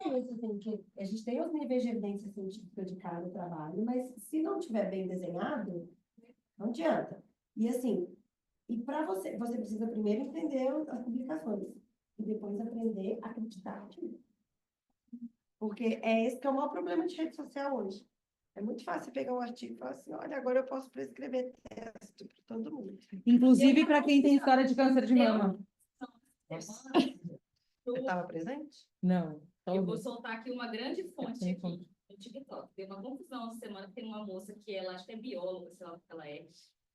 Assim, que a gente tem os níveis de evidência científica de cada trabalho, mas se não tiver bem desenhado, não adianta. E assim, e para você precisa primeiro entender as publicações e depois aprender a acreditar naquilo. Porque é esse que é o maior problema de rede social hoje. É muito fácil pegar um artigo e falar assim, olha, agora eu posso prescrever texto para todo mundo. Inclusive para quem tem história de câncer de mama. Você estava presente? Não. Eu vou soltar aqui uma grande fonte aqui no TikTok. Tem uma confusão essa semana, tem uma moça que ela acho que é bióloga, sei lá o que ela é,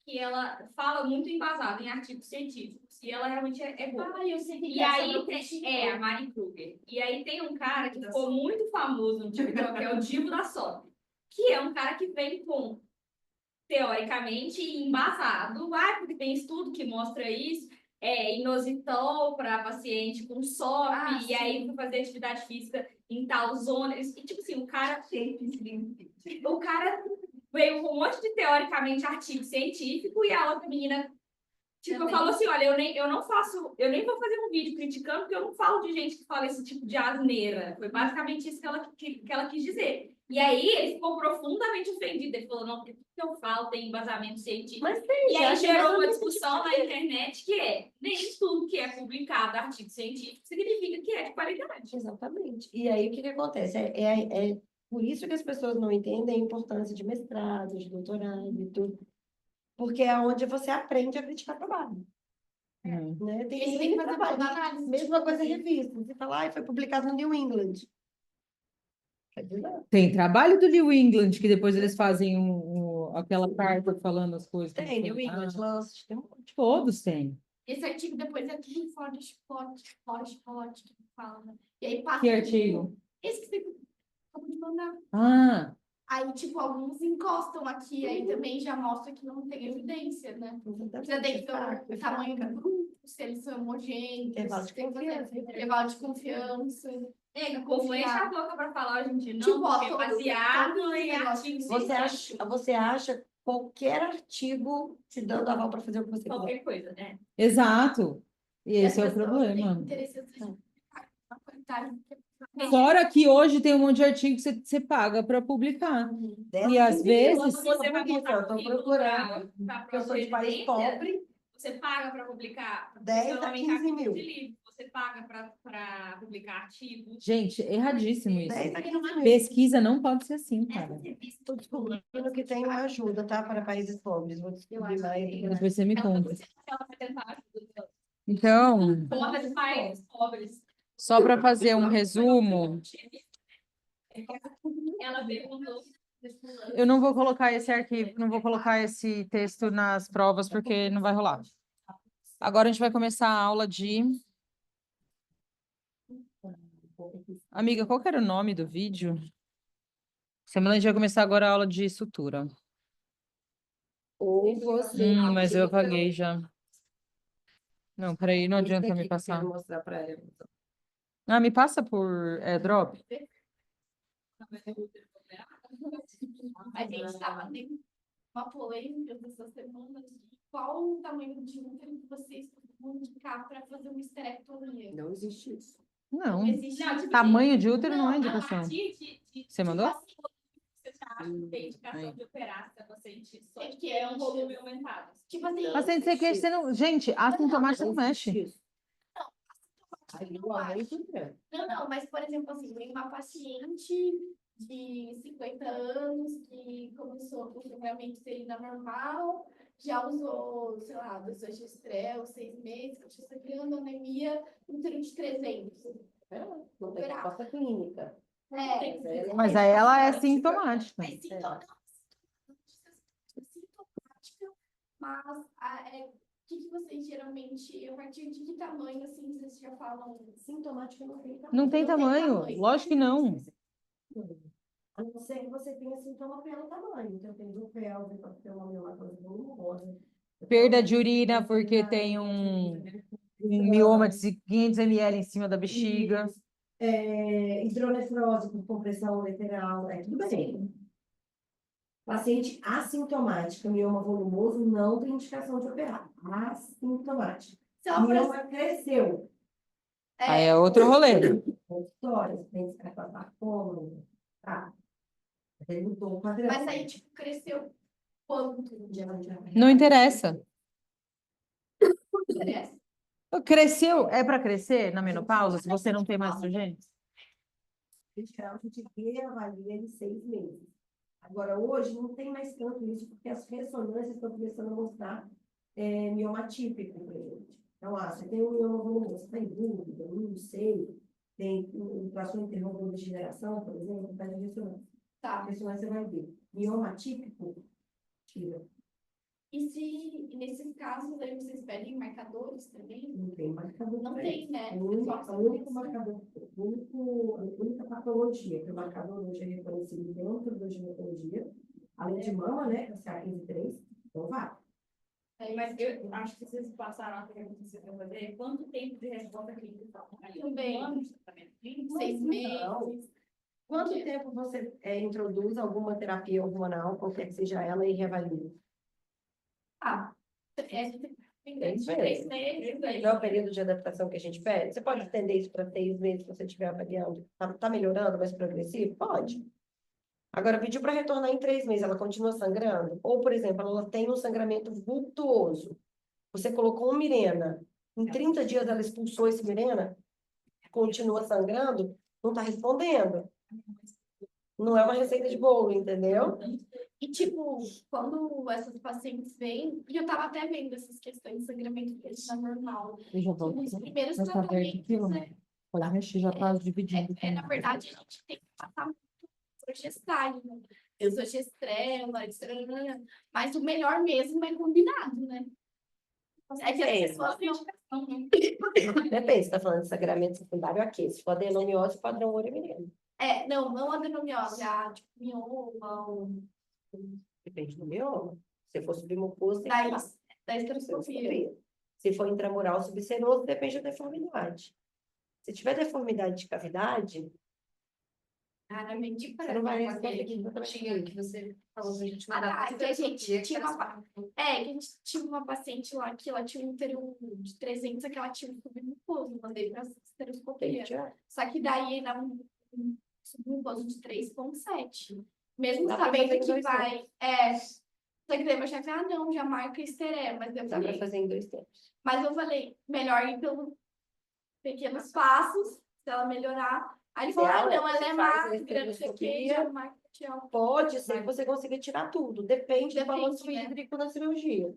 que ela fala muito embasado em artigos científicos. E ela realmente é boa. Ah, eu sei que E aí tem, a Mari Kruger. E aí tem um cara que ficou muito famoso no TikTok, que é o Divo da Sorte, que é um cara que vem com, teoricamente, embasado, porque tem estudo que mostra isso, inositol para paciente com SOP, e aí para fazer atividade física em tal zona. E tipo assim, o cara veio com um monte de, teoricamente, artigo científico, e a outra menina, tipo, eu falo assim, olha, eu nem vou fazer um vídeo criticando, porque eu não falo de gente que fala esse tipo de asneira. Foi basicamente isso que ela quis dizer. E aí, ele ficou profundamente ofendido. Ele falou, não, porque tudo que eu falo tem embasamento científico. Mas tem, E aí já gerou uma embasamento discussão na internet que nem tudo que é publicado, artigo científico, significa que é de qualidade. Exatamente. E aí, o que acontece? É por isso que as pessoas não entendem a importância de mestrado, de doutorado e tudo. Porque é onde você aprende a criticar trabalho. Né? Tem que fazer toda a análise. Mesma coisa em revista. Você fala, foi publicado no New England. Tem trabalho do New England, que depois eles fazem aquela carta falando as coisas. Tem, New England, Lancet, tem um monte. Todos têm. Esse artigo depois é tudo fora de spot, que fala, né? E aí passa. Que artigo? Esse que você acabou de mandar. Ah, Aí, tipo, alguns encostam aqui, aí também já mostra que não tem evidência, né? Já tem que ver o tamanho do grupo, se eles são homogêneos, Intervalo de confiança. intervalo de confiança. Como enche a boca para falar hoje em dia, não, Tipo, porque é todos baseado em os artigos Você acha qualquer artigo te dando aval para fazer o que você quiser. qualquer coisa, né? exato. E E as esse é o pessoas problema. têm interesse em a qualidade. Fora que hoje tem um monte de artigo que você paga para publicar. E às vezes. Você vai montar eu estou procurando, porque eu sou de país pobre, você paga para publicar 10 a 15 mil. de livro, você paga para publicar artigos. Gente, erradíssimo isso. 10 a 15 mil. Pesquisa não pode ser assim, cara. Estou descobrindo que tem uma ajuda, tá? Para países pobres. Vou descobrir mais. Depois você me conta. Ela vai tentar ajuda. Então, Conta de países pobres. só para fazer um resumo, Ela perguntou. eu não vou colocar esse arquivo, não vou colocar esse texto nas provas porque não vai rolar. Agora a gente vai começar a aula de... Amiga, qual que era o nome do vídeo? Semana a gente vai começar agora a aula de sutura. Ou você. Mas eu apaguei já. Não, peraí, não adianta me passar. Vou mostrar para ela. Ah, me passa por drop? A gente estava tendo uma polêmica dessa semana de qual o tamanho de útero que vocês vão indicar para fazer uma esterectomia. Não existe isso. Não. Existe. Não, tipo, Tamanho de útero não é a indicação. Você mandou? Você acha que tem indicação de operar se a paciente só É que tiver um volume aumentado? Tipo assim, Paciente, você quer, você não... Gente, assintomático não mexe. não, mas por exemplo, assim, tem uma paciente de 50 anos que começou com sangramento uterino normal, já usou, sei lá, desogestrel, 6 meses, que está criando anemia, útero de 300. Não tem resposta clínica. Mas aí ela é sintomática. É sintomática, mas o que vocês geralmente, a partir de que tamanho, assim, vocês já falam? Sintomática não tem tamanho. Não tem tamanho, lógico que não. A não ser que você tenha sintoma pelo tamanho. Então, tem do pélvico, pode ter uma mielomatose volumosa. Perda de urina porque tem um mioma de 500 ml em cima da bexiga. Hidronefrose com compressão lateral, tudo bem. Paciente assintomática, mioma volumoso, não tem indicação de operar. Assintomática. Mioma cresceu. Aí é outro rolê. Histórias, tem que tratar como, tá? Ele mudou o padrão. Mas aí, tipo, cresceu quanto? Não interessa. Interessa. Cresceu, é para crescer na menopausa, se você não tem mais estrogênio? A gente reavalia em 6 meses. Agora, hoje, não tem mais tanto isso, porque as ressonâncias estão começando a mostrar mioma típico para gente. Então, você tem um mioma volumoso, está em dúvida, não sei, tem tração interrompido de geração, por exemplo, faz ressonância. Tá. A ressonância vai ver. Mioma típico, tira. E nesses casos aí vocês pedem marcadores também? Não tem marcador. Não pra tem, isso. né? O único marcador, a única patologia que o marcador hoje é reconhecido dentro da ginecologia, além de mama, né, que é a CA15-3, então vai. Mas eu acho que vocês passaram a pergunta que você vai fazer. Quanto tempo de resposta clínica? Também. Um ano de tratamento clínico? 6 Não. meses. Quanto tempo você introduz alguma terapia hormonal, qualquer que seja ela, e reavalia? Ah, de 3 meses. Aí. Não é o período de adaptação que a gente pede? Você pode estender isso para 6 meses se você estiver avaliando? Tá melhorando, mais progressivo? Pode. Agora, pediu para retornar em 3 meses, ela continua sangrando? Ou, por exemplo, ela tem um sangramento vultuoso. Você colocou um Mirena, em 30 dias ela expulsou esse Mirena, continua sangrando, não está respondendo. Não é uma receita de bolo, entendeu? E, tipo, quando essas pacientes vêm, e eu tava até vendo essas questões de sangramento que está normal. Eu já vou. Os primeiros Mas tá verde tratamentos, aquilo, né? Olha, mexi, já tá dividindo. Na verdade, a gente tem que passar muito progestágeno, né? Exogestrela, etc. Mas o melhor mesmo é combinado, né? É que as pessoas não... Depende, você tá falando de sangramento secundário aqui. Se for adenomiose, padrão ouro é menino. Não adenomiose, tipo, mioma, ou Depende do mioma. Se for submucoso, tem que da, falar. da esteroscopia. Se for intramural subseroso, depende da deformidade. Se tiver deformidade de cavidade, Raramente você não vai responder responder. Que você falou pra gente que a gente tinha que a gente tinha uma paciente lá que ela tinha um útero de 300, que ela tinha um submucoso, mandei para esteroscopia. Só que daí era um submucoso de 3,7. Mesmo Dá pra sabendo fazer em que 2 vai. tempos. Só que daí meu chefe, não, já marca esteré, mas eu Dá para falei, fazer em 2 tempos. mas eu falei, melhor ir pelos pequenos passos, se ela melhorar. Aí ele falou, Ideal é não, ela você é faz a magra, não sei o quê, esteroscopia. já marca tchau. Pode ser que você consiga tirar tudo. Depende do balanço Depende, né? hídrico na cirurgia.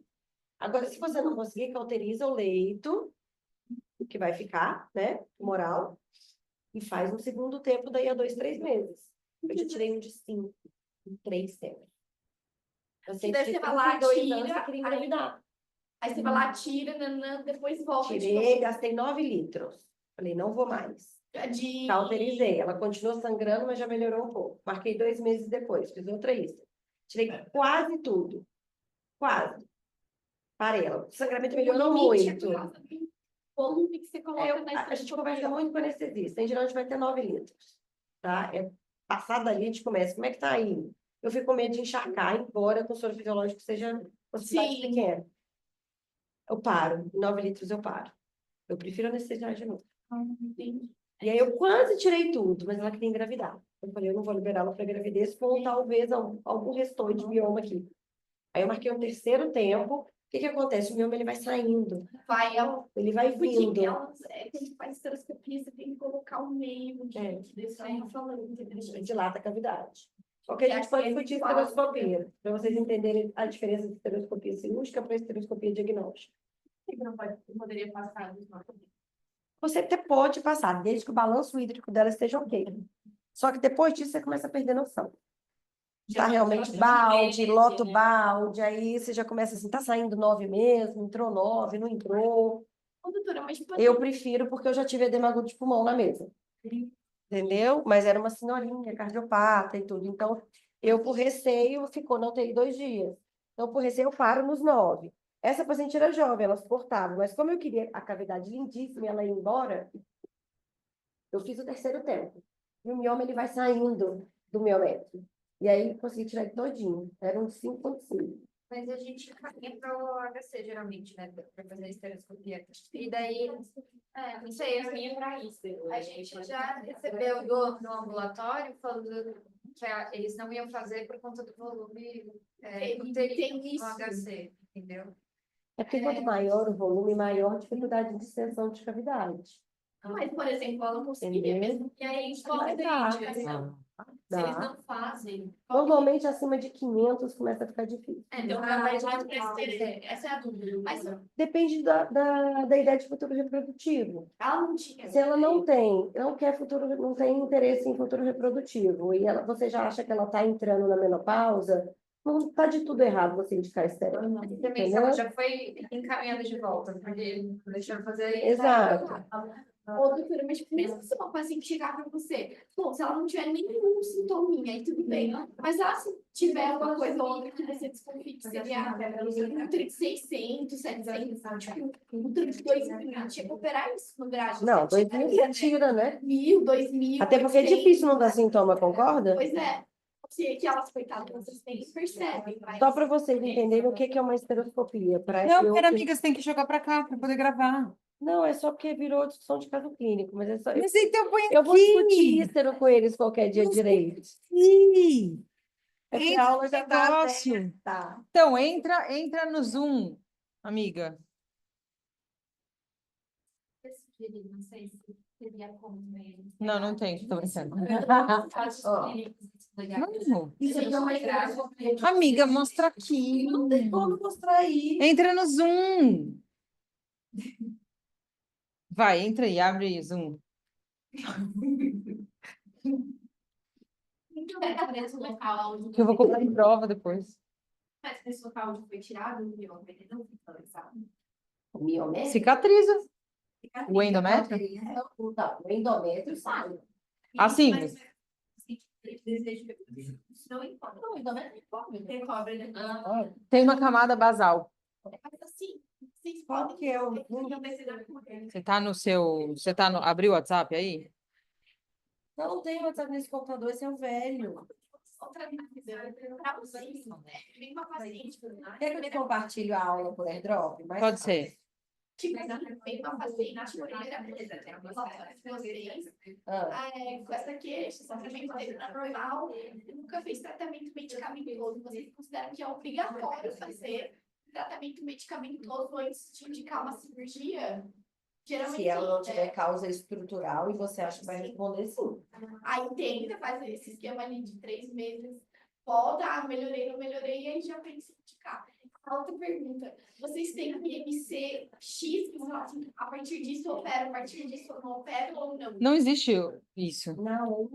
Agora, se você não conseguir, cauteriza o leito, que vai ficar, né? Moral. E faz no segundo tempo, daí a 2, 3 meses. Eu já tirei um de 5, em 3 tempos. Que daí você vai lá, 32 anos, tira, eu queria engravidar. aí você vai lá, tira, nanã, depois volta de Tirei, novo. gastei 9 litros. Falei, não vou mais. De... Cauterizei. Ela continuou sangrando, mas já melhorou um pouco. Marquei 2 meses depois, fiz outra isso. Tirei quase tudo. Quase. Parei. O sangramento melhorou muito. O volume que você coloca na A gente conversa muito com o anestesista. Em geral, a gente vai ter 9 litros. Tá? Passado ali, a gente começa. Como é que tá aí? Eu fico com medo de encharcar, embora com soro fisiológico seja possibilidade Sim. pequena. Eu paro. 9 litros eu paro. Eu prefiro anestesiar de novo. E aí eu quase tirei tudo, mas ela queria engravidar. Eu falei, eu não vou liberá-la para gravidez, com talvez algum restou de mioma aqui. Aí eu marquei um terceiro tempo. O que que acontece? O mioma ele vai saindo. Ele vai vindo. Porque elas, quando você faz esteroscopia, você tem que colocar o meio que deixa eu falando, entendeu? Dilata a cavidade. Ok, a gente pode discutir esteroscopia, para vocês entenderem a diferença de esteroscopia cirúrgica para esteroscopia diagnóstica. Poderia passar dos Você até pode passar, desde que o balanço hídrico dela esteja ok. Só que depois disso você começa a perder noção. Tá realmente balde, loto balde, aí você já começa assim, tá saindo 9 mesmo, entrou 9, não entrou. Ô, doutora, mas tipo Eu prefiro porque eu já tive edema agudo de pulmão na mesa. Entendeu? Mas era uma senhorinha, cardiopata e tudo. Então, eu por receio, ficou na UTI 2 dias. Então, por receio, eu paro nos 9. Essa paciente era jovem, ela suportava. Mas como eu queria a cavidade lindíssima e ela ir embora, eu fiz o terceiro tempo. E o mioma, ele vai saindo do miomésio. E aí, consegui tirar ele todinho. Era um 5,5. Mas a gente caminha para o HC, geralmente, né? Para fazer a estereoscopia. E daí, não sei, eu caminho para isso. A gente já recebeu no ambulatório falando que eles não iam fazer por conta do volume uterino no HC, entendeu? É porque quanto maior o volume, maior a dificuldade de extensão de cavidade. Mas, por exemplo, ela conseguiria Entendeu? mesmo. E aí, qual Mas seria dá. a indicação? Se eles Dá. não fazem, qual Normalmente, acima de 500 começa a ficar difícil. então, na verdade, essa é a dúvida. Mas Depende da ideia de futuro reprodutivo. ela não tinha. Se ela não quer futuro, não tem interesse em futuro reprodutivo, e você já acha que ela está entrando na menopausa, não está de tudo errado você indicar estéreo. Mas também se ela já foi encaminhada de volta, porque não deixaram fazer. Exato. Ô, doutora, mas tipo, mesmo se uma paciente chegar pra você, bom, se ela não tiver nenhum sintominha, aí tudo bem. Mas ela, se tiver alguma coisa ou outra que você desconfie que seria um útero de 600, 700, tipo, um útero de 2.000, tinha que operar isso no gráfico. Não, 2.000 você tira, né? 1.000, 2.000. Até porque é 800. difícil não dar sintoma, concorda? Pois é. Se que elas, coitadas, vocês nem percebem. Mas... Só para vocês entenderem o que é uma esteroscopia. Não, pera, amiga, você tem que jogar pra cá para poder gravar. Não, é só porque virou discussão de caso clínico, mas é só. Mas então põe Eu vou discutir aqui. estero com eles qualquer dia direito. Sim. É que Entra a aula no já tá negócio. aberta. Então, entra no Zoom, amiga. Não sei se teria como mesmo. Não, não tem, tô brincando. Não. Isso aqui é uma esteroscopia. Amiga, mostra aqui. Não tem como mostrar aí. Entra no Zoom. Vai, entra aí, abre aí o Zoom. Nesse local onde Que eu vou colocar em prova depois. mas nesse local onde foi tirado o mioma, ele não fica lesado. O miométrio? Cicatriza. O endométrio? Não, o endométrio sai. Assim. Mas, desejo isso não importa. Não, o endométrio recobre, né? Tem uma camada basal. Mas assim, vocês Qual podem que é o... não vai ser da cura. Abriu o WhatsApp aí? Não tem WhatsApp nesse computador, esse é o velho. Outra dúvida, para vocês, né? Vem uma paciente, Quer que eu te compartilhe a aula por AirDrop? Mais Pode fácil. ser. tipo, vem uma paciente, vocês, com essa queixa, tratamento normal, nunca fez tratamento medicamentoso. Vocês consideram que é obrigatório fazer tratamento medicamentoso antes de indicar uma cirurgia? Geralmente, Se ela não tiver causa estrutural e você acha que vai responder sim. aí tenta fazer esse esquema ali de 3 meses. Pode, melhorei, não melhorei, e aí já pensa em indicar. A outra pergunta, vocês têm um IMC X que falam assim, a partir disso eu opero, a partir disso eu não opero ou não? Não existe isso. Não,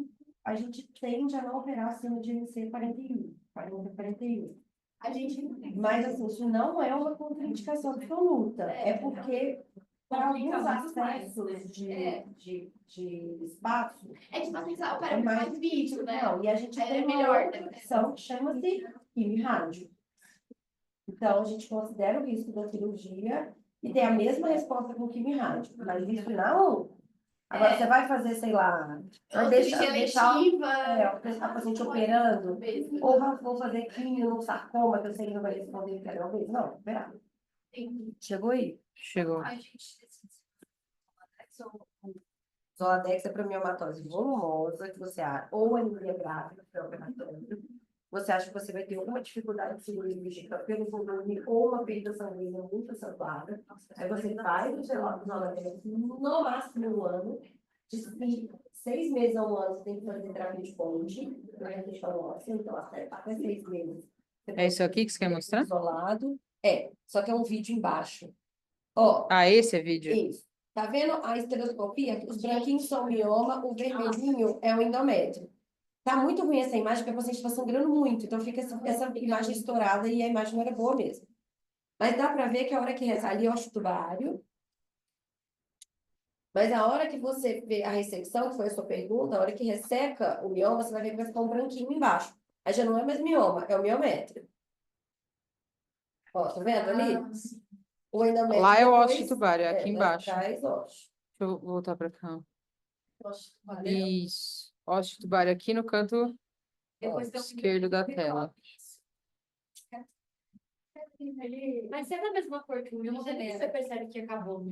a gente tende a não operar acima de MC 41, 41. A gente não tem. Mas assim, isso não é uma contraindicação absoluta. É porque para alguns aspectos de espaço, É tipo assim, só opera mais vídeo, né? não, e a gente É tem uma melhor, outra né? opção que chama-se quimio-rádio. Então, a gente considera o risco da cirurgia e tem a mesma resposta com quimio-rádio, mas isso não. Agora, você vai fazer, sei lá, vai deixar a paciente operando, ou vou fazer quimio no sarcoma, que eu sei que não vai responder que era uma vez. Não, operar. Chegou aí? Chegou. A gente Zoladex é para miomatose volumosa, que você acha, ou anemia grávida, pré-operatório. Você acha que você vai ter alguma dificuldade cirúrgica pelo volume ou uma perda sanguínea muito acentuada. Aí você faz o Zoladex no máximo 1 ano. De 6 meses a 1 ano, você tem que fazer terapia de ponte, né? Então, até 6 meses. É isso aqui que você quer mostrar? Isolado. Só que é um vídeo embaixo. Ó, Ah, esse é vídeo. isso. Tá vendo a estereoscopia? Os branquinhos são mioma, o vermelhinho é o endométrio. Tá muito ruim essa imagem, porque a paciente está sangrando muito. Então fica essa imagem estourada e a imagem não era boa mesmo. Mas dá para ver que a hora que resseca ali é o tubário. Mas a hora que você vê a ressecção, que foi a sua pergunta, a hora que resseca o mioma, você vai ver que vai ficar um branquinho embaixo. Aí já não é mais mioma, é o miométrio. Ó, tá vendo ali? O endométrio Lá é o depois- ósseo tubário, é aqui embaixo. Traz ósseo. Deixa eu voltar para cá. Isso. Ósseo tubário aqui no canto Depois tem um esquerdo da tela. Mas se é da mesma cor que o meu, você percebe que acabou.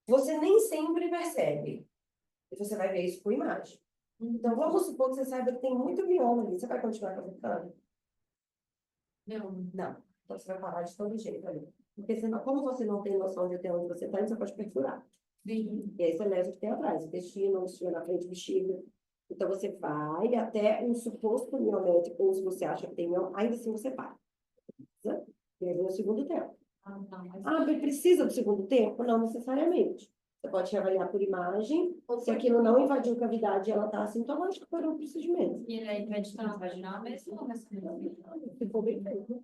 Você nem sempre percebe. E você vai ver isso por imagem. Então, vamos supor que você saiba que tem muito mioma ali. Você vai continuar fabricando? Não. Não. Então, você vai parar de todo jeito ali. Porque senão, como você não tem noção de até onde você está, você pode perfurar. Sim. E aí você leva o que tem atrás, intestino, intestino na frente, bexiga. Então, você vai até um suposto miométrico, ou se você acha que tem mioma, ainda assim você para. Né? E aí vem o segundo tempo. Ah, não, mas... Ah, mas precisa do segundo tempo? Não necessariamente. Você pode reavaliar por imagem, se aquilo não invadiu cavidade e ela está assintomática, para o procedimento. E ele é intervenção vaginal mesmo ou nessa Se for bem feito.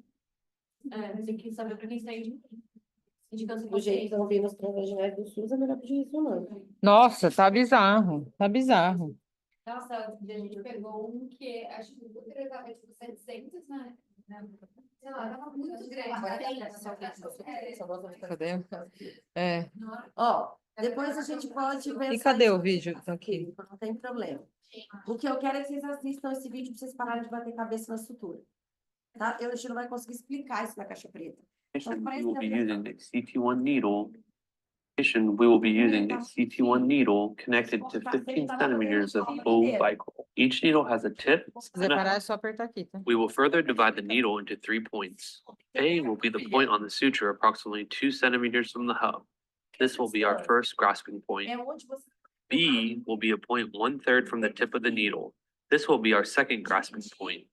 É, mas tem que saber para quem está indicando Do jeito que estão vindo as provas vaginais do SUS, é melhor pedir isso, não. Nossa, tá bizarro. Tá bizarro. Nossa, a gente pegou um que acho que o útero estava tipo 700, né? Sei lá, tava muito grande. Cadê? É. Ó, depois a gente pode ver. E cadê o vídeo? Tá aqui. Não tem problema. O que eu quero é que vocês assistam esse vídeo para vocês pararem de bater cabeça na sutura. Tá? A gente não vai conseguir explicar isso na caixa preta. We will be using a CT1 needle. We will be using a CT1 needle connected to 15 centimeters of O-Vicryl. Each needle has a tip Se quiser and a parar, é hub. só apertar aqui, tá? We will further divide the needle into 3 points. A will be the point on the suture approximately 2 centimeters from the hub. This will be our first grasping point. É onde você. B will be a point 1/3 from the tip of the needle. This will be our second grasping point.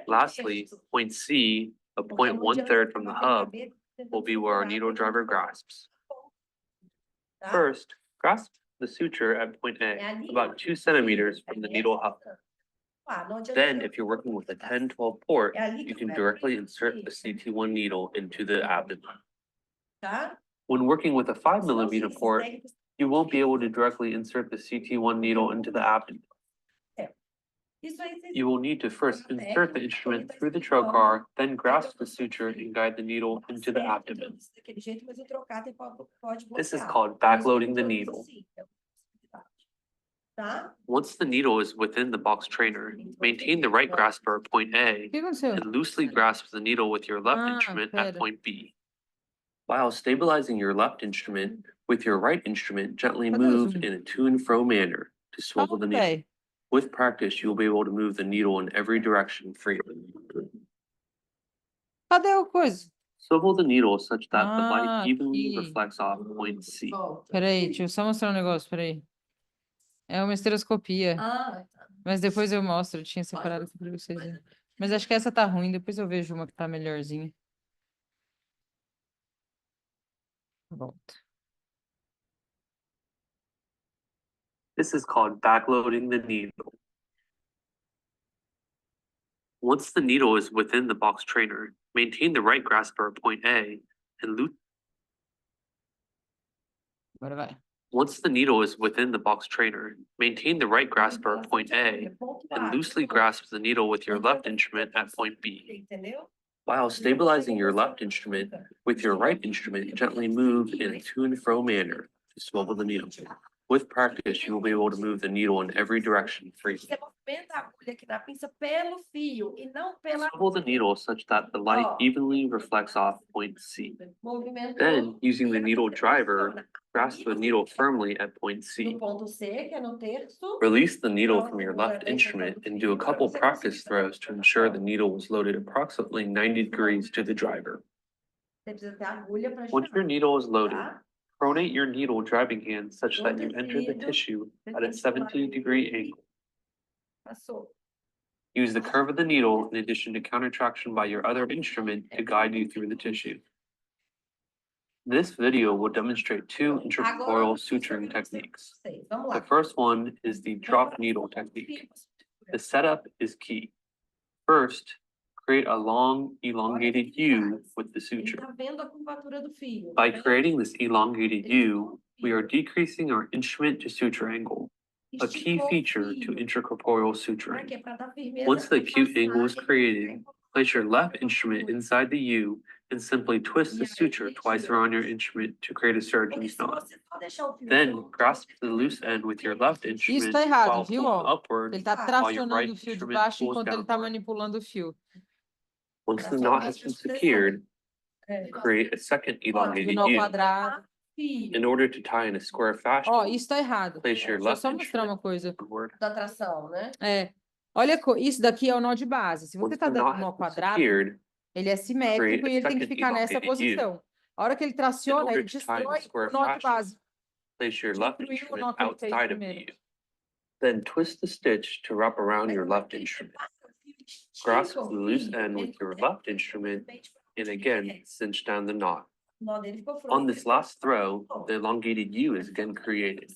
Lastly, point C, a point 1/3 from the hub, will be where our needle driver grasps. First, grasp the suture at point A, about 2 centimeters from the needle hub. Then, if you're working with a 10-12 port, you can directly insert the CT1 needle into the abdomen. Tá? When working with a 5mm port, you won't be able to directly insert the CT1 needle into the abdomen. Isso aí vocês. You will need to first insert the instrument through the trocar, then grasp the suture and guide the needle into the abdomen. Daquele jeito, mas o trocar pode This is bloquear. called backloading the needle. Tá? Once the needle is within the box trainer, maintain the right grasper at point A O que aconteceu? and loosely grasp the needle with your left Ah, instrument at pera. point B. While stabilizing your left instrument, with your right instrument, gently Cadê o move zoom? in a to and fro manner to swivel the Ah, needle. véi. With practice, you will be able to move the needle in every direction freely. Cadê o coisa? Swivel the needle such that the Ah, light evenly aqui. reflects off point C. Peraí, deixa eu só mostrar um negócio, peraí. É uma esteroscopia, Ah, mas depois eu mostro, eu tinha separado aqui pra vocês verem. Mas acho que essa tá ruim, depois eu vejo uma que tá melhorzinha. Volta. This is called backloading the needle. Once the needle is within the box trainer, maintain the right grasper at point A and loop. Agora vai. Once the needle is within the box trainer, maintain the right grasper at point A and loosely grasp the needle with your left instrument at point B. entendeu? While stabilizing your left instrument, with your right instrument, gently move in a to and fro manner to swivel the needle. With practice, you will be able to move the needle in every direction freely. Você movimenta a agulha aqui na pinça pelo fio e não pela. Swivel the needle such that the light evenly reflects off point C. Movimentou. Then, using the needle driver, grasp the needle firmly at point No C. ponto C, que é no terço. Release the needle from your left instrument and do a couple practice throws to ensure the needle was loaded approximately 90 degrees to the driver. Você precisa ter agulha para Once your needle is loaded, tá? pronate your needle driving hand such that you enter the tissue at a 70-degree angle. Passou. Use the curve of the needle in addition to countertraction by your other instrument to guide you through the tissue. This video will demonstrate two intracorporeal suturing techniques. Vamos The lá. first one is the drop needle technique. The setup is key. First, create a long, elongated U with the Ele suture. tá vendo a curvatura do fio. By creating this elongated U, we are decreasing our instrument to suture angle, a key Esticou o feature to fio. intracorporeal Pra suturing. quê? Pra dar firmeza Once the pra acute angle is passar. created, place your left instrument inside the U and simply twist the suture twice around your instrument to create a Porque surgeon's se knot. você só deixar o fio Then solto, grasp the loose end with your left Isso instrument tá errado, while viu? pulling Ó, upward ele tá while your tracionando right o fio de instrument baixo pulls enquanto ele tá downward. manipulando o fio. Once the knot has been secured, create a second Do elongated nó U. quadrado. In order to tie in a square fashion, Ó, isso tá errado. place your Deixa eu left só mostrar uma instrument coisa. downward. Da tração, né? É. Olha, isso daqui é o nó de base. Se você Once tá the dando knot nó has been quadrado, secured, ele é simétrico create a e ele tem que second ficar nessa elongated U. posição. A hora que ele traciona, order ele to tie in destrói square o nó de fashion, base. place your left Destruiu o nó instrument que ele fez outside of the primeiro. U. Then twist the stitch to wrap around your left instrument. Grasp the loose end with your left instrument and again cinch down the knot. O nó dele ficou On frouxo. this last throw, the elongated U is again created,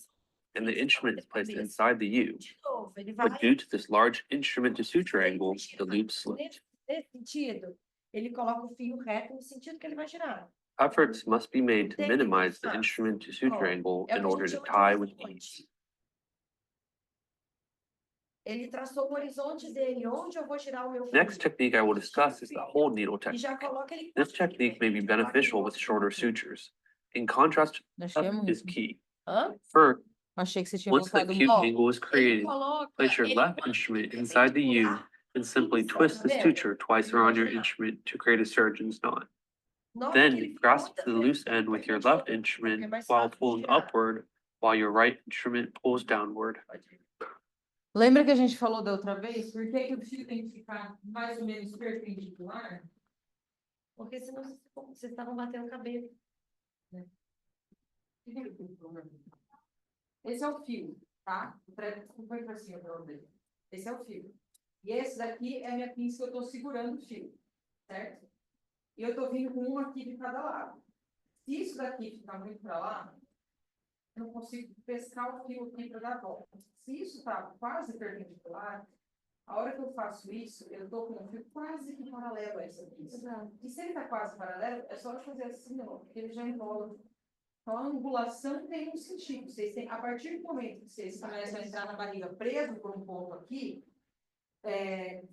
and the instrument is placed inside the U. De novo, ele vai. But due to this large instrument to suture angle, the loop slipped. Nesse sentido, ele coloca o fio reto no sentido que ele vai girar. Efforts must be made to minimize the instrument to suture angle in order to tie with ease. Ele traçou o horizonte dele, onde eu vou girar o meu fio. Next technique I will discuss is the whole needle E já technique. coloca ele. This technique may be beneficial with shorter sutures. In contrast, Achei F muito. is key. Hã? First, Achei que você tinha once the colocado acute nó. angle is Ele created, coloca. place your ele left coloca instrument inside the U and simply twist the suture twice around your instrument to create a surgeon's knot. Na hora que Then ele grasp muda, the loose end with your left instrument mais while fácil de pulling girar. upward, while your right instrument pulls downward. Lembra que a gente falou da outra vez? Por que que o fio tem que ficar mais ou menos perpendicular? Porque senão vocês estavam batendo cabelo. Esse é o fio, tá? Não foi pra cima, pra onde? Esse é o fio. E esse daqui é a minha pinça que eu tô segurando o fio, certo? E eu tô vindo com uma aqui de cada lado. Se isso daqui ficar muito pra lá, eu não consigo pescar o fio aqui para dar a volta. Se isso tá quase perpendicular, a hora que eu faço isso, eu tô com o fio quase que paralelo a essa pinça. E se ele tá quase paralelo, é só eu fazer assim, ó, porque ele já enrola. Então, a angulação tem um sentido. Vocês têm, a partir do momento que vocês começam a entrar na barriga preso por um ponto aqui,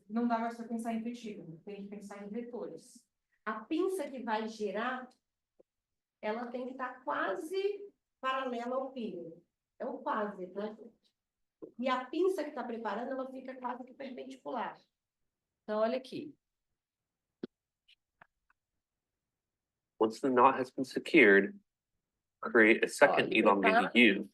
não dá mais para pensar em retículo, tem que pensar em vetores. A pinça que vai girar, ela tem que estar quase paralela ao fio. É um quase, né? E a pinça que está preparando, ela fica quase que perpendicular. Então, olha aqui. Once the knot has been secured, create a second Olha, elongated prepara. U.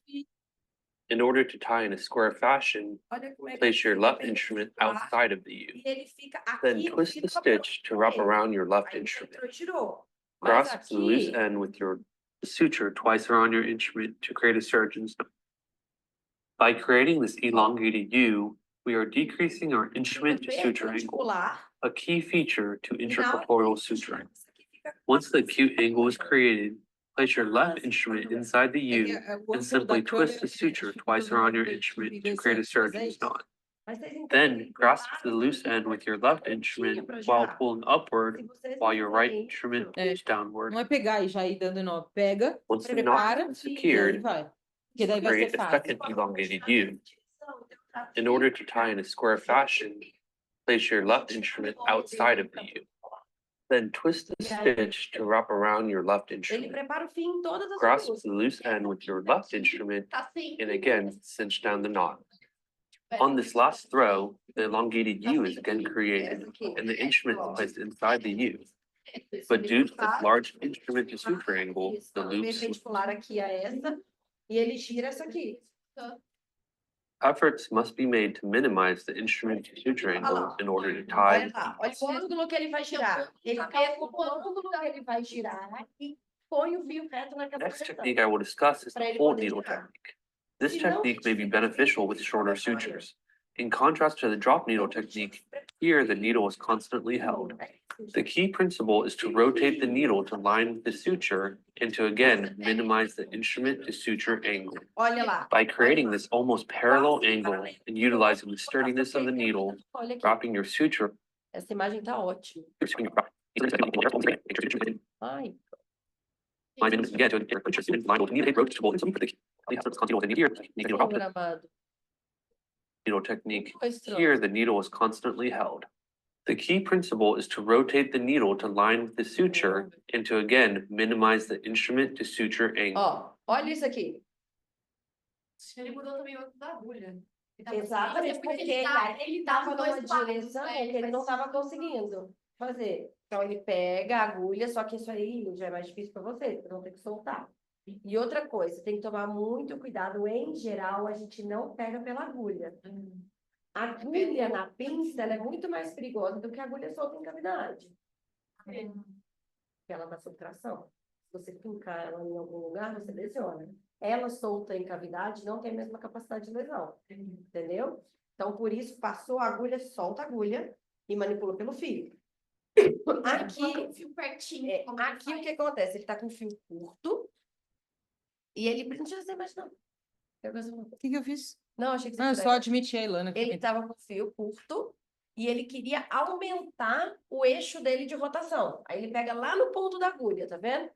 In order to tie in a square fashion, Olha como é que place your fica left instrument perpendicular. outside of the U. E ele fica aqui. Then o twist fio the fica stitch to wrap próximo around your left dele. Aí instrument. entrou e girou. Mas Grasp the loose aqui, end with your suture twice around your instrument to create a surgeon's knot. By creating this elongated U, we are decreasing our instrument to suture angle, perpendicular. a key feature to E na hora que intracorporeal ele gira, suturing. isso aqui fica Once the quase acute angle is created, place your left instrument inside the U O and ângulo da simply twist the câmera suture fica twice around your fazendo instrument esse to create a ângulo, surgeon's mas knot. Mas vocês entendem Then que grasp prepara the o loose fio end with your left pontinho instrument pra while girar. pulling upward, Se vocês while your right fizerem instrument isso, pulls downward. Não é pegar e já ir dando nó. Pega, Once the knot prepara is e aí secured, vai. Porque daí vai ser create a fácil. second elongated U. In order to tie in a square fashion, place your left instrument outside of the U. Then twist the stitch to wrap around your left Ele instrument. prepara o fio em todas as Grasp duas. the loose end with your left instrument Tá sempre. and again cinch down the knot. On this last throw, the elongated U is again created and the instrument is placed inside the U. But due to this large instrument to suture angle, Isso, the loop slips. perpendicular aqui a essa. E ele gira essa aqui. Efforts must be made to minimize the instrument to suture angle in order to tie. Olha lá, olha o ângulo que ele vai girar. Ele calcula o ângulo que ele vai girar e põe o fio reto naquela Next direção. technique I will discuss is the Para ele whole poder needle girar. technique. This technique may be beneficial with shorter sutures. In contrast to the drop needle technique, here the needle is constantly held. The key principle is to rotate the needle to line with the suture and to again minimize the instrument to suture angle. Olha lá. By creating this almost parallel angle and utilizing the sturdiness of the needle, Olha aqui. wrapping your suture. Essa imagem tá ótima. Ai, programado. Needle technique. Ficou estranho. Here, the needle is constantly held. The key principle is to rotate the needle to line with the suture and to again minimize the instrument to suture angle. Ó, olha isso aqui. Ele mudou também o ângulo da agulha. Exatamente, porque ele estava numa direção que ele não estava conseguindo. fazer? Então, ele pega a agulha, só que isso aí já é mais difícil para vocês, vocês vão ter que soltar. E outra coisa, tem que tomar muito cuidado. Em geral, a gente não pega pela agulha. A agulha na pinça, ela é muito mais perigosa do que a agulha solta em cavidade. Ela dá subtração. Se você fincar ela em algum lugar, você lesiona. Ela solta em cavidade não tem a mesma capacidade de lesão. Entendeu? Então, por isso, passou a agulha, solta a agulha e manipula pelo fio. Aqui, o fio pertinho. aqui o que acontece? Ele tá com fio curto e ele... Não tinha você mais, não. O que eu fiz? Não, achei que você Não, eu tivesse. só admiti a Ilana. Ele estava com fio curto e ele queria aumentar o eixo dele de rotação. Aí ele pega lá no ponto da agulha, tá vendo?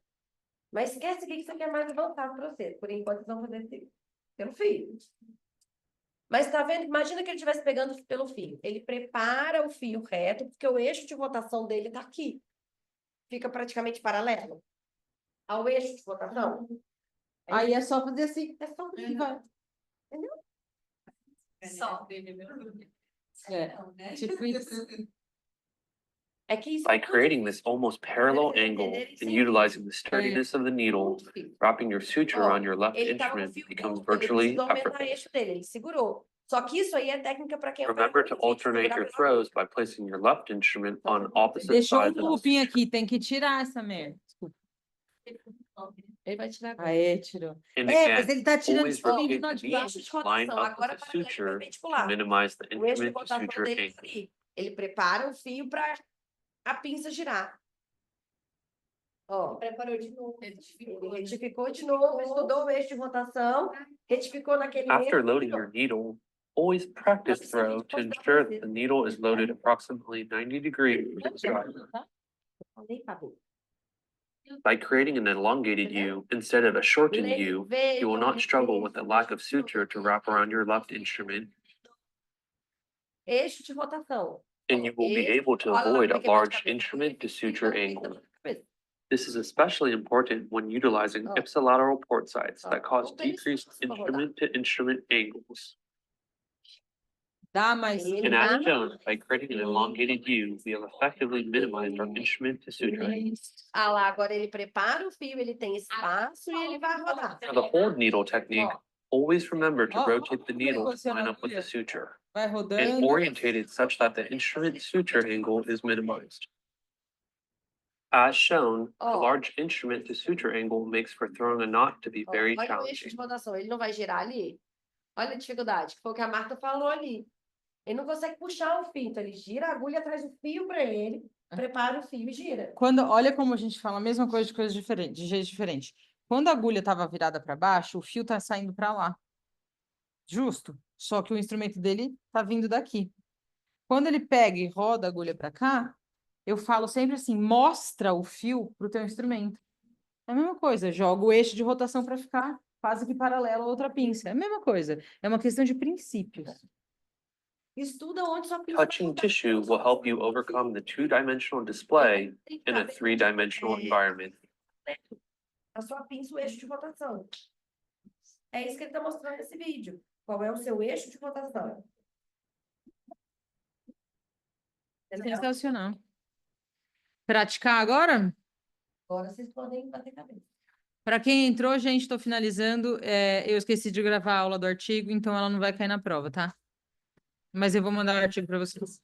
Mas esquece que isso aqui é mais avançado para você. Por enquanto, vocês vão fazer pelo fio. Mas tá vendo? Imagina que ele estivesse pegando pelo fio. Ele prepara o fio reto, porque o eixo de rotação dele tá aqui. Fica praticamente paralelo ao eixo de rotação. Aí é só fazer assim. É só E vai. Só. É, tipo isso. É que isso By creating this almost parallel angle and utilizing the sturdiness of the needle, wrapping your suture around your left ele tava com instrument fio becomes curto, ele virtually precisou aumentar o effortless. eixo dele, ele segurou. Só que isso aí é técnica para quem Remember to alternate your throws by placing your left instrument on opposite Deixou um sides of the looping suture. aqui, tem que tirar essa merda. Desculpa. Ele vai tirar agora. Aê, tirou. And É, mas again, ele tá tirando always só o rotate nó the de needle eixo de to line rotação, up with agora the paralelo e suture to perpendicular. minimize the O eixo de instrument to rotação suture dele é angle. ali. Ele prepara o fio para a pinça girar. Ó, Preparou de novo. ele retificou de novo, estudou o eixo de rotação, retificou naquele After eixo. loading your needle, always practice throw to ensure that the needle is loaded approximately 90 degrees from the sky. Falei, Pablo. By creating an elongated U instead of a shortened U, you will not struggle with the lack of suture to wrap around your left instrument, Eixo de rotação. and you will be able to avoid a large instrument to suture angle. This is especially important when utilizing ipsilateral port sites that cause decreased instrument to instrument angles. Dá mais. And as shown, by creating an elongated U, we have effectively minimized our instrument to suture angle. Ah lá, agora ele prepara o fio, ele tem espaço e ele vai rodar. For the hold needle technique, always remember to Oh, rotate the needle to você line up with agulha. the suture, Vai and rodando. orientate it such that the instrument suture angle is minimized. As shown, a Oh. large instrument to suture angle makes for throwing a knot to be Ó, very olha o eixo de challenging. rotação, ele não vai girar ali? Olha a dificuldade, que foi o que a Marta falou ali. Ele não consegue puxar o fio, então ele gira a agulha, traz o fio para ele, prepara o fio e gira. Quando, olha como a gente fala a mesma coisa de coisas diferentes, de jeito diferente. Quando a agulha estava virada para baixo, o fio tá saindo para lá. Justo? Só que o instrumento dele tá vindo daqui. Quando ele pega e roda a agulha para cá, eu falo sempre assim: mostra o fio pro teu instrumento. É a mesma coisa, joga o eixo de rotação para ficar quase que paralelo a outra pinça. É a mesma coisa. É uma questão de princípios. Estuda onde sua pinça Touching tissue will help you overcome the two-dimensional display in a three-dimensional environment. a sua pinça, o eixo de rotação. É isso que ele está mostrando nesse vídeo. Qual é o seu eixo de rotação? Entendeu? Sensacional. Praticar agora? Agora vocês podem bater cabeça. Para quem entrou, gente, estou finalizando. Eu esqueci de gravar a aula do artigo, então ela não vai cair na prova, tá? Mas eu vou mandar o artigo para vocês.